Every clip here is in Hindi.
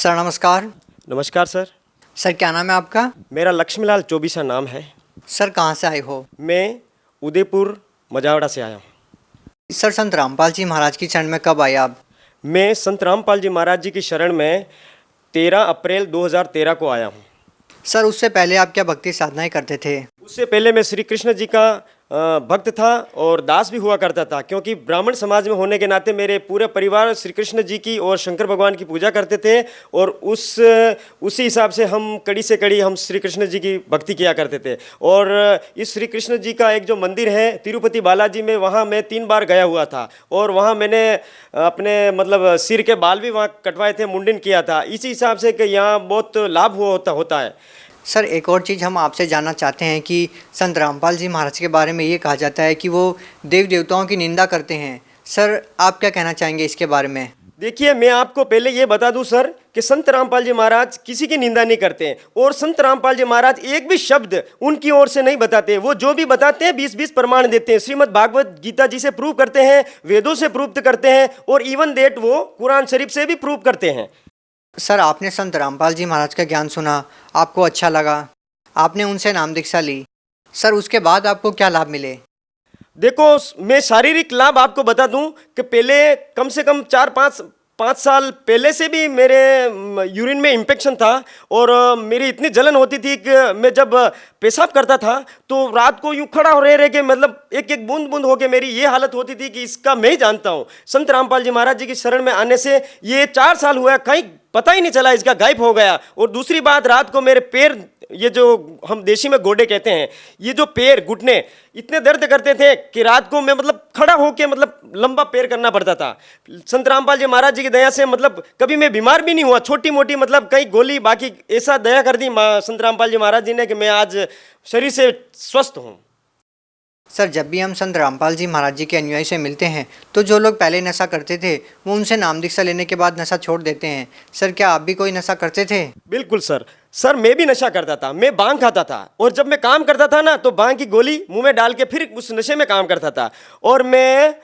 सर नमस्कार। नमस्कार सर। सर क्या नाम है आपका? मेरा लक्ष्मीलाल चौबीसा नाम है। सर कहाँ से आए हो? मैं उदयपुर मजावड़ा से आया हूँ। सर संत रामपाल जी महाराज की शरण में कब आए आप? मैं संत रामपाल जी महाराज जी की शरण में 13 अप्रैल 2013 को आया हूँ। सर उससे पहले आप क्या भक्ति साधनाएं करते थे? उससे पहले मैं श्री कृष्ण जी का भक्त था और दास भी हुआ करता था, क्योंकि ब्राह्मण समाज में होने के नाते मेरे पूरे परिवार श्री कृष्ण जी की और शंकर भगवान की पूजा करते थे और उसी हिसाब से हम कड़ी से कड़ी हम श्री कृष्ण जी की भक्ति किया करते थे। और इस श्री कृष्ण जी का एक जो मंदिर है तिरुपति बालाजी में, वहाँ मैं 3 बार गया हुआ था और वहाँ मैंने अपने मतलब सिर के बाल भी वहाँ कटवाए थे, मुंडन किया था। इसी हिसाब से कि यहाँ बहुत लाभ होता है। सर एक और चीज़ हम आपसे जानना चाहते हैं कि संत रामपाल जी महाराज के बारे में ये कहा जाता है कि वो देव देवताओं की निंदा करते हैं। सर आप क्या कहना चाहेंगे इसके बारे में? देखिए, मैं आपको पहले ये बता दूं सर कि संत रामपाल जी महाराज किसी की निंदा नहीं करते हैं और संत रामपाल जी महाराज एक भी शब्द उनकी ओर से नहीं बताते। वो जो भी बताते हैं 20-20 प्रमाण देते हैं, श्रीमद् भागवत गीता जी से प्रूव करते हैं, वेदों से प्रूव करते हैं और इवन देट वो कुरान शरीफ से भी प्रूव करते हैं। सर आपने संत रामपाल जी महाराज का ज्ञान सुना, आपको अच्छा लगा, आपने उनसे नाम दीक्षा ली। सर उसके बाद आपको क्या लाभ मिले? देखो, मैं शारीरिक लाभ आपको बता दूं कि पहले कम से कम 4-5 साल पहले से भी मेरे यूरिन में इन्फेक्शन था और मेरी इतनी जलन होती थी कि मैं जब पेशाब करता था तो रात को यूँ खड़ा हो रहे के मतलब एक एक बूंद बूंद होके मेरी ये हालत होती थी कि इसका मैं ही जानता हूँ। संत रामपाल जी महाराज जी की शरण में आने से ये 4 साल हुआ, कहीं पता ही नहीं चला, इसका गायब हो गया। और दूसरी बात, रात को मेरे पैर, ये जो हम देशी में गोडे कहते हैं, ये जो पैर घुटने इतने दर्द करते थे कि रात को मैं मतलब खड़ा होके मतलब लंबा पैर करना पड़ता था। संत रामपाल जी महाराज जी की दया से मतलब कभी मैं बीमार भी नहीं हुआ, छोटी मोटी मतलब कई गोली, बाकी ऐसा दया कर दी संत रामपाल जी महाराज जी ने कि मैं आज शरीर से स्वस्थ हूँ। सर जब भी हम संत रामपाल जी महाराज जी के अनुयायी से मिलते हैं तो जो लोग पहले नशा करते थे वो उनसे नाम दीक्षा लेने के बाद नशा छोड़ देते हैं। सर क्या आप भी कोई नशा करते थे? बिल्कुल सर। सर मैं भी नशा करता था, मैं भांग खाता था और जब मैं काम करता था ना तो भांग की गोली मुंह में डाल के फिर उस नशे में काम करता था। और मैं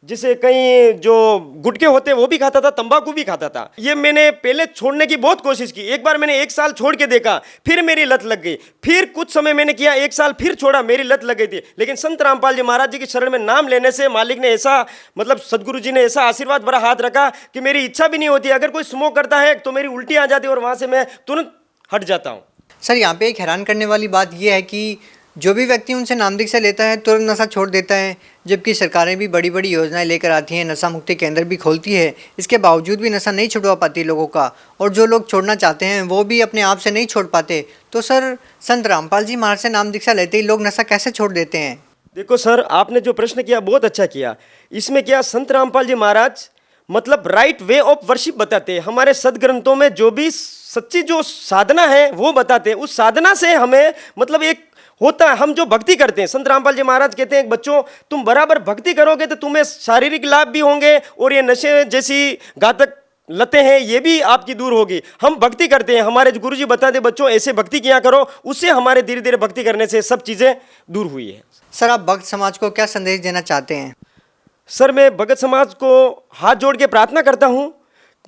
जिसे कई जो गुटके होते वो भी खाता था, तंबाकू भी खाता था। ये मैंने पहले छोड़ने की बहुत कोशिश की। एक बार मैंने 1 साल छोड़ के देखा, फिर मेरी लत लग गई। फिर कुछ समय मैंने किया, 1 साल फिर छोड़ा, मेरी लत लग गई थी। लेकिन संत रामपाल जी महाराज जी की शरण में नाम लेने से मालिक ने ऐसा मतलब सदगुरु जी ने ऐसा आशीर्वाद भरा हाथ रखा कि मेरी इच्छा भी नहीं होती। अगर कोई स्मोक करता है तो मेरी उल्टी आ जाती है और वहाँ से मैं तुरंत हट जाता हूँ। सर यहाँ पे एक हैरान करने वाली बात यह है कि जो भी व्यक्ति उनसे नाम दीक्षा लेता है तुरंत नशा छोड़ देता है, जबकि सरकारें भी बड़ी बड़ी योजनाएं लेकर आती हैं, नशा मुक्ति केंद्र भी खोलती है। इसके बावजूद भी नशा नहीं छुड़वा पाती लोगों का, और जो लोग छोड़ना चाहते हैं वो भी अपने आप से नहीं छोड़ पाते। तो सर संत रामपाल जी महाराज से नाम दीक्षा लेते ही लोग नशा कैसे छोड़ देते हैं? देखो सर, आपने जो प्रश्न किया बहुत अच्छा किया। इसमें क्या, संत रामपाल जी महाराज मतलब राइट वे ऑफ वर्शिप बताते हैं। हमारे सदग्रंथों में जो भी सच्ची जो साधना है वो बताते हैं। उस साधना से हमें मतलब एक होता है, हम जो भक्ति करते हैं, संत रामपाल जी महाराज कहते हैं बच्चों तुम बराबर भक्ति करोगे तो तुम्हें शारीरिक लाभ भी होंगे और ये नशे जैसी घातक लतें हैं ये भी आपकी दूर होगी। हम भक्ति करते हैं, हमारे गुरुजी बताते बच्चों ऐसे भक्ति किया करो, उससे हमारे धीरे धीरे भक्ति करने से सब चीज़ें दूर हुई है। सर आप भक्त समाज को क्या संदेश देना चाहते हैं? सर मैं भगत समाज को हाथ जोड़ के प्रार्थना करता हूँ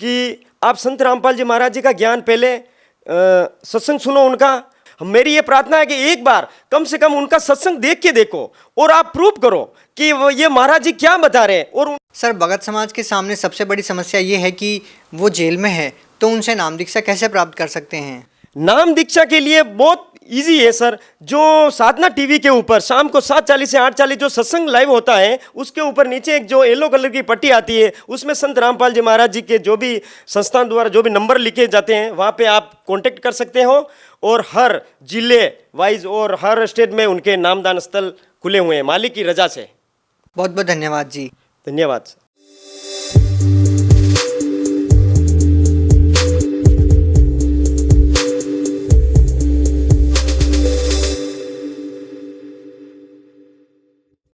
कि आप संत रामपाल जी महाराज जी का ज्ञान पहले सत्संग सुनो उनका। मेरी ये प्रार्थना है कि एक बार कम से कम उनका सत्संग देख के देखो और आप प्रूव करो कि वो ये महाराज जी क्या बता रहे हैं। और सर भगत समाज के सामने सबसे बड़ी समस्या ये है कि वो जेल में है, तो उनसे नाम दीक्षा कैसे प्राप्त कर सकते हैं? नाम दीक्षा के लिए बहुत इजी है सर। जो साधना टीवी के ऊपर शाम को 7:40 से 8:40 जो सत्संग लाइव होता है उसके ऊपर नीचे एक जो येलो कलर की पट्टी आती है उसमें संत रामपाल जी महाराज जी के जो भी संस्थान द्वारा जो भी नंबर लिखे जाते हैं वहाँ पे आप कांटेक्ट कर सकते हो। और हर जिले वाइज और हर स्टेट में उनके नामदान स्थल खुले हुए हैं मालिक की रजा से। बहुत बहुत धन्यवाद जी। धन्यवाद।